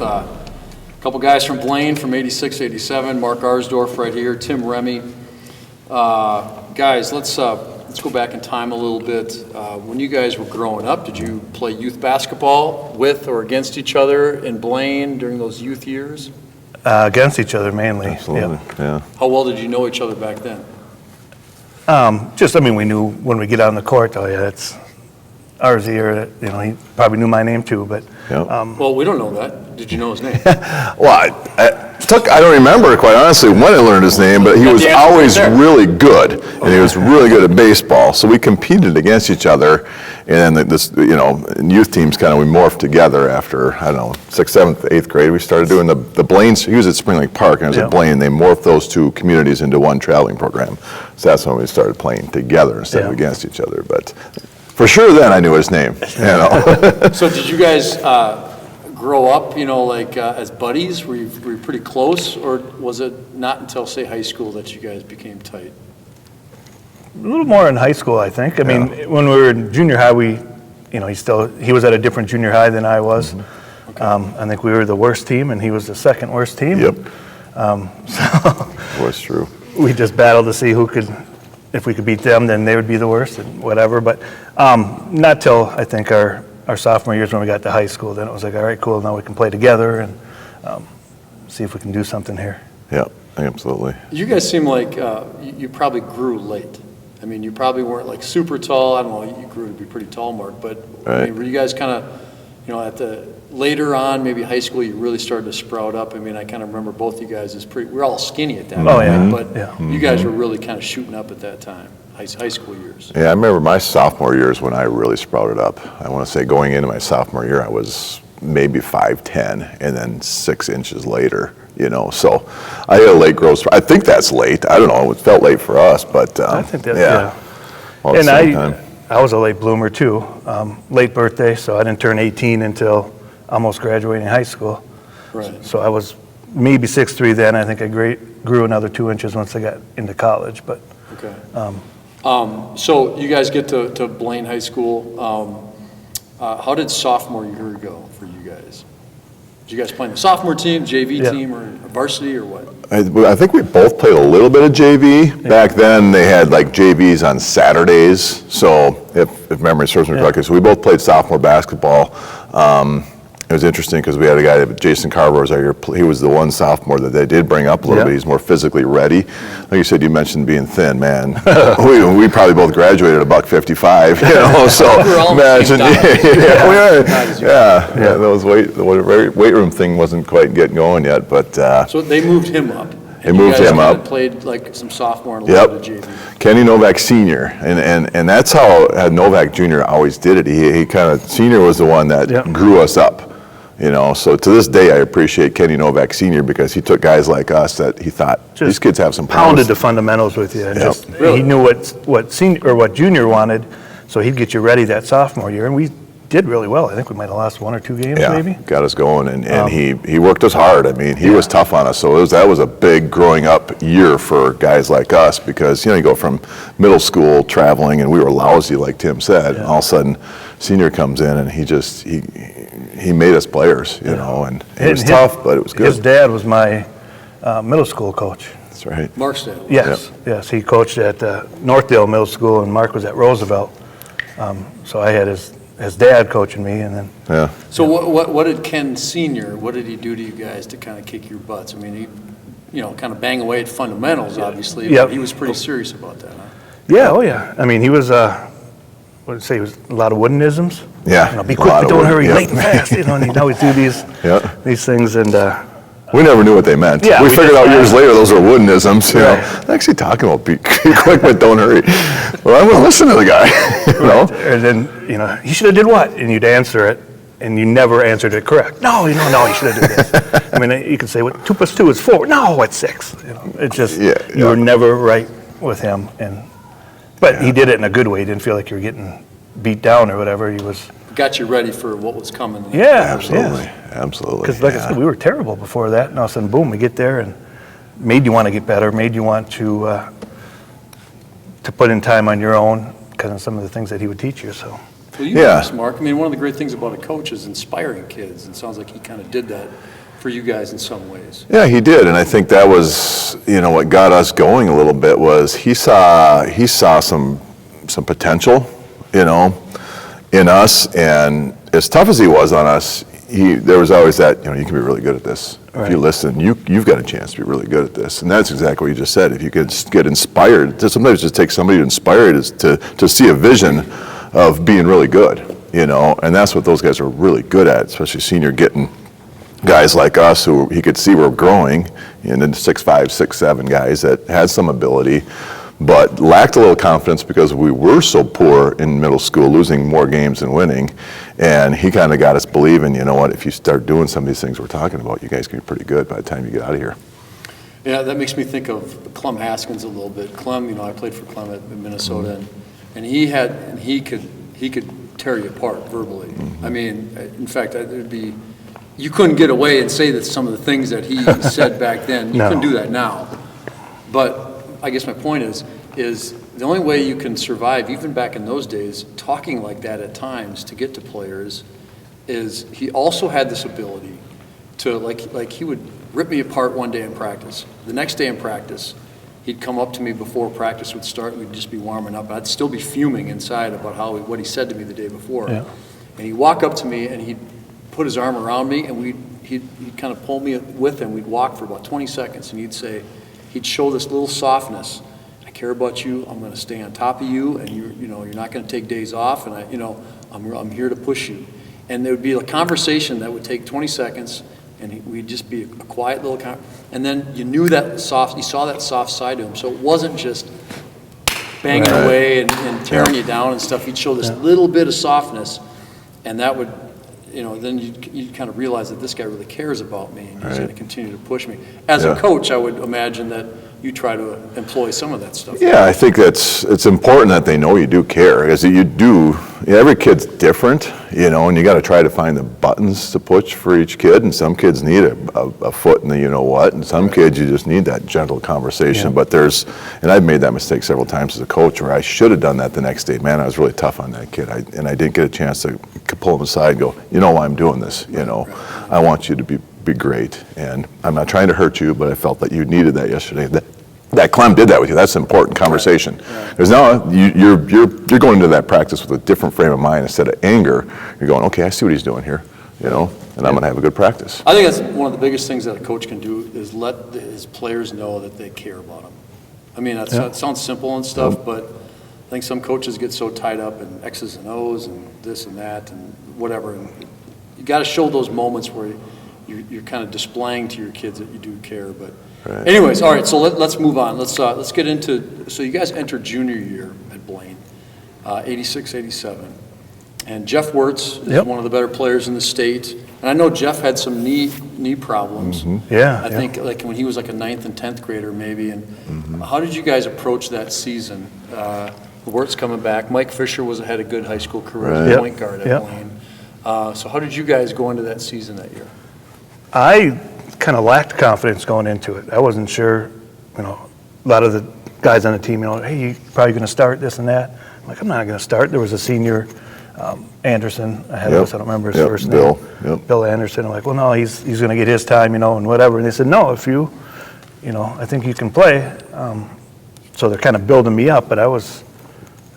a couple guys from Blaine from 86, 87, Mark Arsdorf right here, Tim Remy. Guys, let's go back in time a little bit. When you guys were growing up, did you play youth basketball with or against each other in Blaine during those youth years? Against each other mainly. Absolutely, yeah. How well did you know each other back then? We knew when we get out on the court, oh yeah, it's RZ, or, you know, he probably knew my name too, but. Yep. Well, we don't know that. Did you know his name? Well, I don't remember, quite honestly, when I learned his name, but he was always really good, and he was really good at baseball. So we competed against each other, and then in youth teams we morphed together after, I don't know, 6th, 7th, 8th grade. We started doing the Blaine, he was at Spring Lake Park, and I was at Blaine. They morphed those two communities into one traveling program. So that's when we started playing together instead of against each other. But for sure then I knew his name, you know. So did you guys grow up, as buddies? Were you pretty close, or was it not until, say, high school that you guys became tight? A little more in high school, I think. I mean, when we were in junior high, he was at a different junior high than I was. Mm-hmm. Okay. I think we were the worst team, and he was the second worst team. Yep. So was true. We just battled to see if we could beat them, then they would be the worst, and whatever. But not till I think our sophomore years when we got to high school, then it was like, all right, cool, now we can play together and see if we can do something here. Yeah, absolutely. You guys seem like you probably grew late. I mean, you probably weren't super tall. I don't know, you grew to be pretty tall, Mark, but I mean, were you guys kind of, later on, maybe high school, you really started to sprout up? I mean, I kind of remember both you guys as we're all skinny at that point, but you guys were really kind of shooting up at that time. High school years. Yeah, I remember my sophomore years when I really sprouted up. I want to say going into my sophomore year, I was maybe 5'10", and then 6 inches later, So I had a late growth. I think that's late. I don't know. It felt late for us, but I think that's, Well, and I was a late bloomer too. Late birthday, so I didn't turn 18 until almost graduating high school. Right. So I was maybe 6'3" then. I think I grew another 2 inches once I got into college, but. Okay. So you guys get to Blaine High School. How did sophomore year go for you guys? Did you guys play in the sophomore team, JV team, or varsity, or what? I think we both played a little bit of JV. Back then, they had JVs on Saturdays. So if memory serves me correctly, so we both played sophomore basketball. It was interesting because we had a guy, Jason Carver was our, he was the one sophomore that they did bring up a little bit. He's more physically ready. Like you said, you mentioned being thin, man. we probably both graduated at $155, so imagine. The weight room thing wasn't quite getting going yet, but. So they moved him up. They moved him up. Played some sophomore and a little bit of JV. Kenny Novak Sr. And that's how Novak Jr. always did it. He kind of, Sr. was the one that grew us up. So to this day, I appreciate Kenny Novak Sr. because he took guys like us that he thought these kids have some promise. Pounded the fundamentals with you. And he knew what senior or what junior wanted, so he'd get you ready that sophomore year, and we did really well. I think we might have lost 1 or 2 games, maybe. Got us going, and he worked us hard. I mean, he was tough on us. So that was a big growing up year for guys like us because you go from middle school traveling, and we were lousy, like Tim said. And all of a sudden, senior comes in, and he made us players, and it was tough, but it was good. His dad was my middle school coach. That's right. Mark's dad. Yes. He coached at Northdale Middle School, and Mark was at Roosevelt. So I had his dad coaching me, and then. So what did Ken Sr., what did he do to you guys to kind of kick your butts? I mean, he, kind of bang away at fundamentals, obviously, but he was pretty serious about that, huh? Yeah, oh yeah. I mean, he was, what did I say, he was a lot of woodenisms. Yeah. Be quick, but don't hurry, late and fast, and he'd always do these things, and. We never knew what they meant. Yeah, we figured out years later those are woodenisms. They're actually talking about be quick but don't hurry. Well, I wouldn't listen to the guy. And then he should have did what, and you'd answer it, and you never answered it correct. No, you should have did this. I mean, you could say, 2 + 2 is 4. No, it's 6. It's just you were never right with him, but he did it in a good way. He didn't feel like you were getting beat down or whatever. He was. Got you ready for what was coming. Absolutely. Because like I said, we were terrible before that, and all of a sudden, boom, we get there and made you want to get better, made you want to put in time on your own because of some of the things that he would teach you. So. Well, you know this, Mark. I mean, one of the great things about a coach is inspiring kids, and it sounds like he kind of did that for you guys in some ways. Yeah, he did, and I think that was, what got us going a little bit was he saw some potential, in us, and as tough as he was on us, there was always that, you can be really good at this. Right. If you listen, you've got a chance to be really good at this, and that's exactly what you just said. If you could get inspired, sometimes it just takes somebody to inspire you to see a vision of being really good, and that's what those guys are really good at, especially senior, getting guys like us who he could see were growing, and then 6'5", 6'7" guys that had some ability, but lacked a little confidence because we were so poor in middle school, losing more games than winning, and he kind of got us believing, if you start doing some of these things we're talking about, you guys can be pretty good by the time you get out of here. Yeah, that makes me think of Clem Haskins a little bit. Clem, I played for Clem at Minnesota, and he could tear you apart verbally. Mm-hmm. I mean, in fact, you couldn't get away and say that some of the things that he said back then. You couldn't do that now. But I guess my point is the only way you can survive, even back in those days, talking like that at times to get to players, is he also had this ability to, like he would rip me apart one day in practice. The next day in practice, he'd come up to me before practice would start, and we'd just be warming up, and I'd still be fuming inside about what he said to me the day before. Yeah. And he'd walk up to me, and he'd put his arm around me, and he'd kind of pull me with him. We'd walk for about 20 seconds, and he'd show this little softness. I care about you. I'm going to stay on top of you, and you're not going to take days off, and I'm here to push you. And there would be a conversation that would take 20 seconds, and we'd just be a quiet little and then you saw that soft side to him. So it wasn't just banging away and tearing you down and stuff. He'd show this little bit of softness, and that would, then you'd kind of realize that this guy really cares about me, and he's going to continue to push me. As a coach, I would imagine that you try to employ some of that stuff. Yeah, I think it's important that they know you do care, because you do. Every kid's different, and you got to try to find the buttons to push for each kid. And some kids need a foot in the what, and some kids you just need that gentle conversation. Yeah. But and I've made that mistake several times as a coach, where I should have done that the next day. Man, I was really tough on that kid, and I didn't get a chance to pull him aside and go, why I'm doing this. I want you to be great, and I'm not trying to hurt you, but I felt that you needed that yesterday. That Clem did that with you. That's an important conversation, because now you're going into that practice with a different frame of mind. Instead of anger, you're going, okay, I see what he's doing here, and I'm going to have a good practice. I think that's one of the biggest things that a coach can do, is let his players know that they care about them. I mean, that sounds simple and stuff, but I think some coaches get so tied up in X's and O's and this and that and whatever, and you got to show those moments where you're kind of displaying to your kids that you do care. But anyways, all right, so let's move on. Let's get into, so you guys entered junior year at Blaine, 86, 87. And Jeff Wirtz is one of the better players in the state. And I know Jeff had some knee problems. Mm-hmm. Yeah. I think like when he was like a 9th and 10th grader maybe. And how did you guys approach that season? Wirtz coming back. Mike Fisher had a good high school career as a point guard at Blaine. So how did you guys go into that season that year? I kind of lacked confidence going into it. I wasn't sure, a lot of the guys on the team, hey, you're probably going to start this and that. I'm like, I'm not going to start. There was a senior, Anderson, ahead of us. I don't remember his first name. Bill Anderson. I'm like, well, no, he's going to get his time, and whatever. And they said, no, if you, I think you can play. So they're kind of building me up, but I was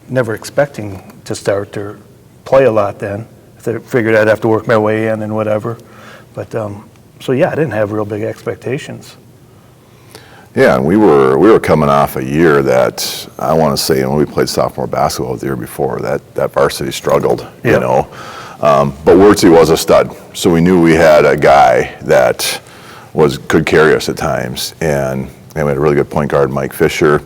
never expecting to start or play a lot then. I figured I'd have to work my way in and whatever. But so I didn't have real big expectations. Yeah, and we were coming off a year that I want to say, when we played sophomore basketball the year before, that varsity struggled, But Wirtzy was a stud, so we knew we had a guy that could carry us at times, and we had a really good point guard, Mike Fisher.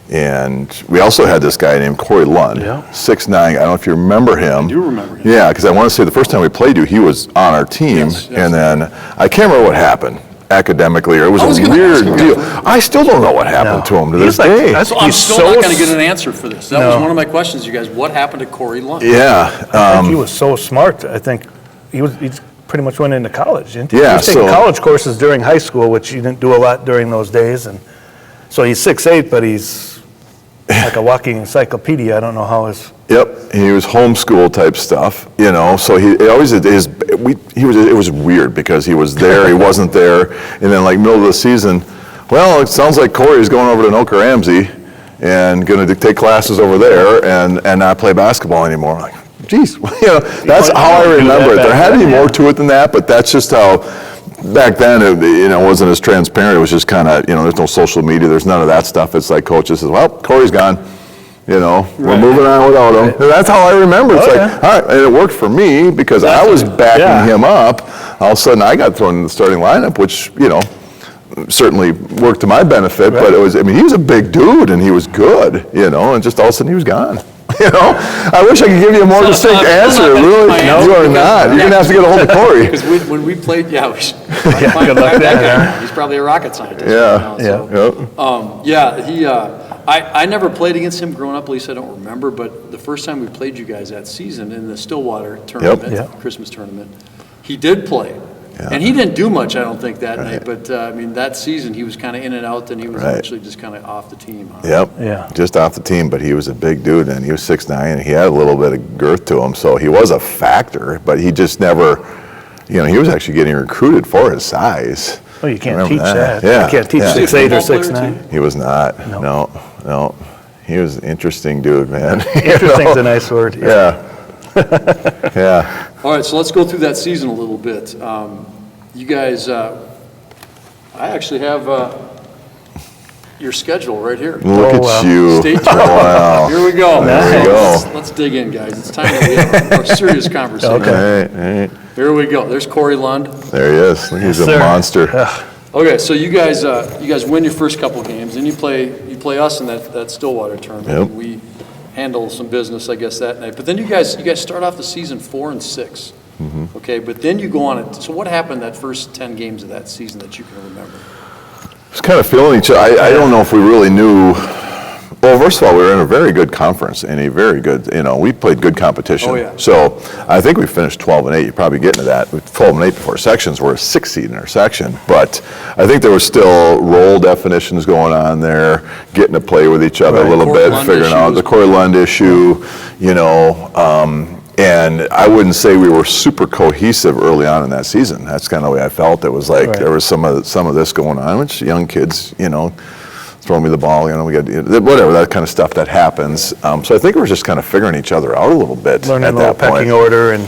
And we also had this guy named Corey Lund, 6'9". I don't know if you remember him. I do remember him. Yeah, because I want to say the first time we played you, he was on our team. Yes. And then I can't remember what happened academically, or it was a weird deal. I still don't know what happened to him to this day. I'm still not going to get an answer for this. That was one of my questions, you guys. What happened to Corey Lund? Yeah. I think he was so smart. I think he pretty much went into college, didn't he? Yeah. He was taking college courses during high school, which you didn't do a lot during those days. And so he's 6'8", but he's like a walking encyclopedia. I don't know how his. Yep, he was homeschool type stuff, so he always did it was weird because he was there, he wasn't there, and then like middle of the season, well, it sounds like Corey's going over to Anoka Ramsey and going to take classes over there and not play basketball anymore. Like, geez, that's how I remember it. There had to be more to it than that, but that's just how. Back then, it wasn't as transparent. It was just kind of, there's no social media. There's none of that stuff. It's like coaches says, well, Corey's gone. We're moving on without him. And that's how I remember. It's like, all right, and it worked for me because I was backing him up. All of a sudden, I got thrown in the starting lineup, which, certainly worked to my benefit. But he was a big dude and he was good, and just all of a sudden he was gone. I wish I could give you a more distinct answer. Really, you are not. You're gonna have to get a hold of Corey. Because when we played, we should good luck that guy. He's probably a rocket scientist. I never played against him growing up. At least I don't remember. But the first time we played you guys that season in the Stillwater tournament, Christmas tournament, he did play. Yeah. And he didn't do much, I don't think, that night. But, that season, he was kind of in and out, and he was actually just kind of off the team. Huh? Yep. Yeah. Just off the team, but he was a big dude, and he was 6'9", and he had a little bit of girth to him, so he was a factor, but he just never, he was actually getting recruited for his size. Oh, you can't teach that. Yeah. You can't teach 6'8" or 6'9". He was not. No. He was an interesting dude, man. Interesting's a nice word. Yeah. Yeah. All right, so let's go through that season a little bit. You guys, I actually have your schedule right here. Look at you. Stay tuned. Wow. Here we go. There we go. Let's dig in, guys. It's time to have a more serious conversation. Okay. Here we go. There's Corey Lund. There he is. Look, he's a monster. Okay, so you guys win your first couple games, then you play us in that Stillwater tournament. Yep. We handle some business, I guess, that night. But then you guys start off the season 4-6. Mm-hmm. Okay, but then you go on it. So what happened that first 10 games of that season that you can remember? Just kind of feeling each other. I don't know if we really knew. Well, first of all, we were in a very good conference and a very good, we played good competition. Oh, yeah. So I think we finished 12-8. You're probably getting to that. 12-8 before sections. We're a 6 seed in our section. But I think there was still role definitions going on there, getting to play with each other a little bit, figuring out the Corey Lund issue, and I wouldn't say we were super cohesive early on in that season. That's kind of the way I felt. It was like there was some of this going on, which young kids, throw me the ball, we got whatever, that kind of stuff that happens. So I think we were just kind of figuring each other out a little bit learning at a little that point. Pecking order and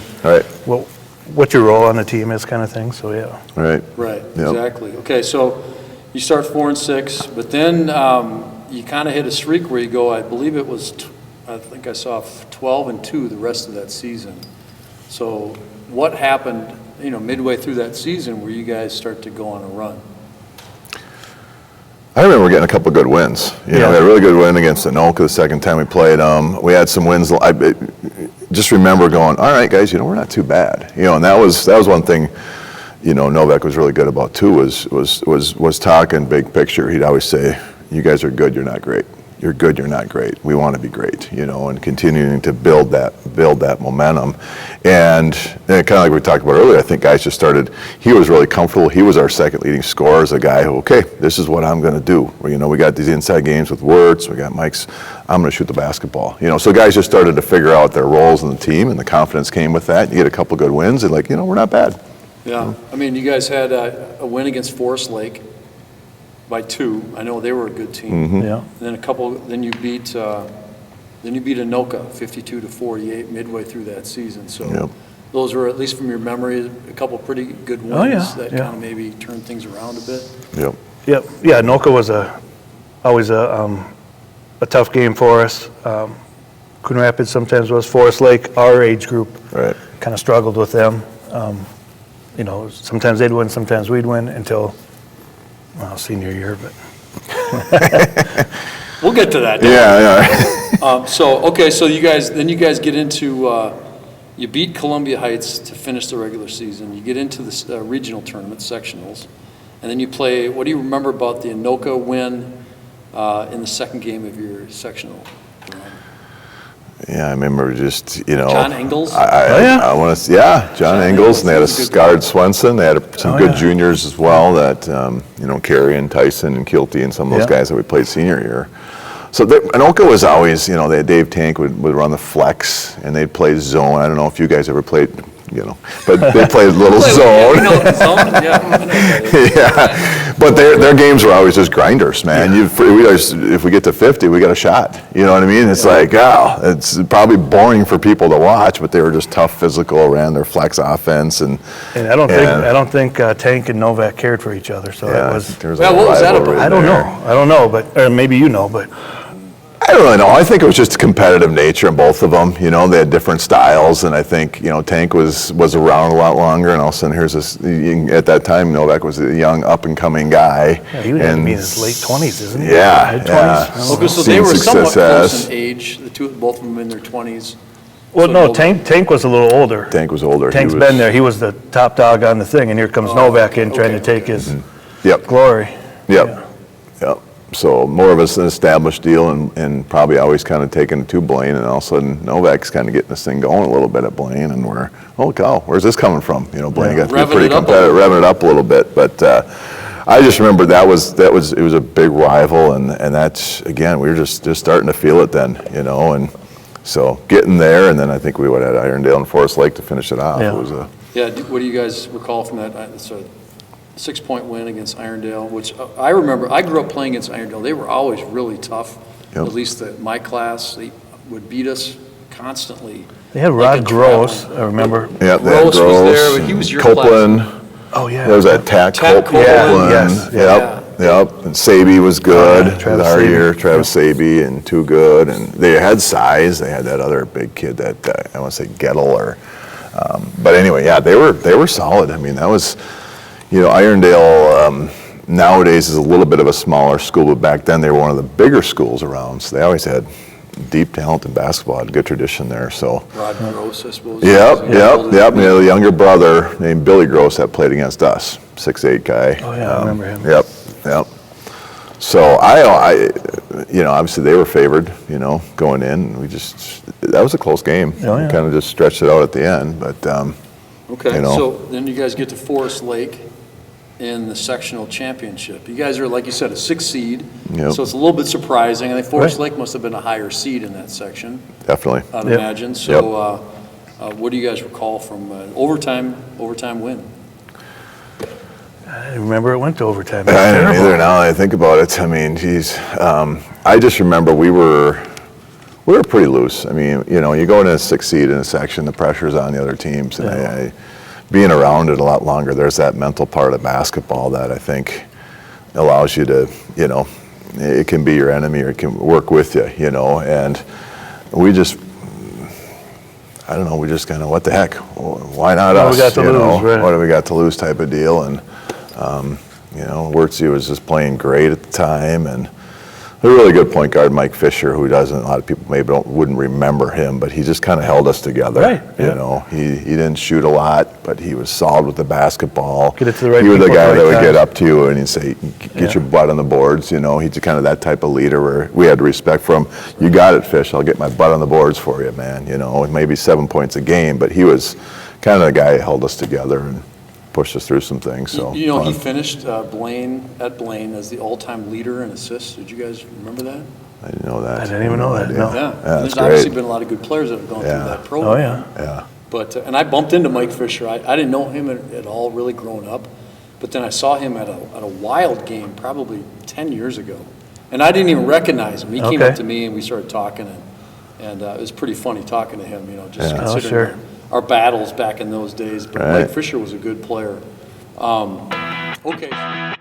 what your role on the team is, kind of thing. So Right. Yep. Exactly. Okay, so you start 4-6, but then you kind of hit a streak where you go. I believe it was. I think I saw 12-2 the rest of that season. So what happened, midway through that season where you guys start to go on a run? I remember getting a couple of good wins. We had a really good win against Anoka the second time we played them. We had some wins. I just remember going, all right, guys, we're not too bad. And that was one thing, Novak was really good about too, was talking big picture. He'd always say, you guys are good, you're not great. You're good, you're not great. We want to be great, and continuing to build that momentum. And kind of like we talked about earlier, I think guys just started, he was really comfortable. He was our second leading scorer as a guy who, okay, this is what I'm going to do. We got these inside games with Wirtz, we got Mike's, I'm going to shoot the basketball. So guys just started to figure out their roles in the team, and the confidence came with that. You get a couple good wins, and we're not bad. Yeah, you guys had a win against Forest Lake by 2. I know they were a good team. Mm-hmm. Yeah. And then then you beat Anoka 52-48 midway through that season. So those were, at least from your memory, a couple pretty good wins that kind of maybe turned things around a bit. Yep. Yeah, Anoka was always a tough game for us. Coon Rapids sometimes was. Forest Lake, our age group, kind of struggled with them. Sometimes they'd win, sometimes we'd win until senior year, but we'll get to that. So you guys get into you beat Columbia Heights to finish the regular season. You get into the regional tournament sectionals, and then you play. What do you remember about the Anoka win in the second game of your sectional? Yeah, I remember just, John Engels? I want to, John Engels, and they had a Scard Swenson. They had some good juniors as well that, Carey and Tyson and Kilty and some of those guys that we played senior year. So Anoka was always, you know, Dave Tank would run the flex, and they'd play zone. I don't know if you guys ever played, you know, but they played a little zone. Yeah, but their games were always just grinders, man. If we get to 50, we got a shot. You know what I mean? It's like, it's probably boring for people to watch, but they were just tough, physical, ran their flex offense, and I don't think Tank and Novak cared for each other. So that was. What was that about? I don't know, but or maybe you know, but. I don't really know. I think it was just competitive nature in both of them. You know, they had different styles, and I think, you know, Tank was around a lot longer, and all of a sudden here's this, at that time, Novak was a young, up-and-coming guy. Yeah, he would have to be in his late 20s, isn't he? Yeah. Mid-20s? Okay, so they were somewhat close in age, both of them in their 20s. Well, no, Tank was a little older. Tank was older. Tank's been there. He was the top dog on the thing, and here comes Novak in trying to take his glory. Yep. So more of an established deal, and probably always kind of taking it to Blaine, and all of a sudden Novak's kind of getting this thing going a little bit at Blaine, and we're, holy cow, where's this coming from? You know, Blaine got to be pretty competitive, revving it up a little bit. But I just remember it was a big rival, and that's, again, we were just starting to feel it then, you know, and so getting there, and then I think we would have had Irondale and Forest Lake to finish it off. Yeah. It was What do you guys recall from that? It's a 6-point win against Irondale, which I remember. I grew up playing against Irondale. They were always really tough. Yep. At least my class, they would beat us constantly. They had Rod Gross, I remember. Yeah, Gross was there, but he was your Copeland. class. Oh, yeah. There was that Copeland. Yes. Yep. And Saby was good. Travis Our Saby. year, Travis Saby, and too good. And they had size. They had that other big kid that I want to say Gettle or. But anyway, yeah, they were solid. I mean, that was, you know, Irondale nowadays is a little bit of a smaller school, but back then they were one of the bigger schools around. So they always had deep talent in basketball, had good tradition there. So. Rod Gross, I suppose. Yep. And he had a younger brother named Billy Gross that played against us, 6'8" guy. Oh yeah, I remember him. Yep. So I, you know, obviously they were favored, you know, going in. That was a close game. Oh, yeah. Kind of just stretched it out at the end, but. Okay, you know. so then you guys get to Forest Lake in the sectional championship. You guys are, like you said, a 6 seed, Yep. so it's a little bit surprising. I think Forest Lake must have been a higher seed in that section, Definitely. I'd imagine. So what do you guys recall from overtime win? I didn't remember it went to overtime. I don't either now that I think about it. I mean, geez. I just remember we were pretty loose. I mean, you know, you go into a 6 seed in a section, the pressure's on the other teams, and I being around it a lot longer, there's that mental part of basketball that I think allows you to, you know, it can be your enemy or it can work with you, you know, and we just, I don't know, we just kind of, what the heck, why not us, we got to you know, lose, right. what do we got to lose type of deal, and, you know, Wirtzy was just playing great at the time, and a really good point guard, Mike Fisher, who doesn't, a lot of people maybe wouldn't remember him, but he just kind of held us together. Right. You know, he didn't shoot a lot, but he was solid with the basketball. Get it to the right He was the people at guy the that right would get time. up to you and he'd say, get your butt on the boards. You know, he's kind of that type of leader where we had respect for him. You got it, Fish. I'll get my butt on the boards for you, man. You know, maybe 7 points a game, but he was kind of the guy who held us together and pushed us through some things. So You know, he finished Blaine as the all-time leader in assists. Did you guys remember that? I didn't know that. I didn't even know that, Yeah. no. Yeah. That's There's obviously great. been a lot of good players that have gone through that program. Oh, yeah. Yeah. But, and I bumped into Mike Fisher. I didn't know him at all really growing up, but then I saw him at a Wild game probably 10 years ago. And I didn't even recognize him. He came up to me and we started talking, and it was pretty funny talking to him, you know, just considering our battles back in those days. But Mike Fisher was a good player. Okay.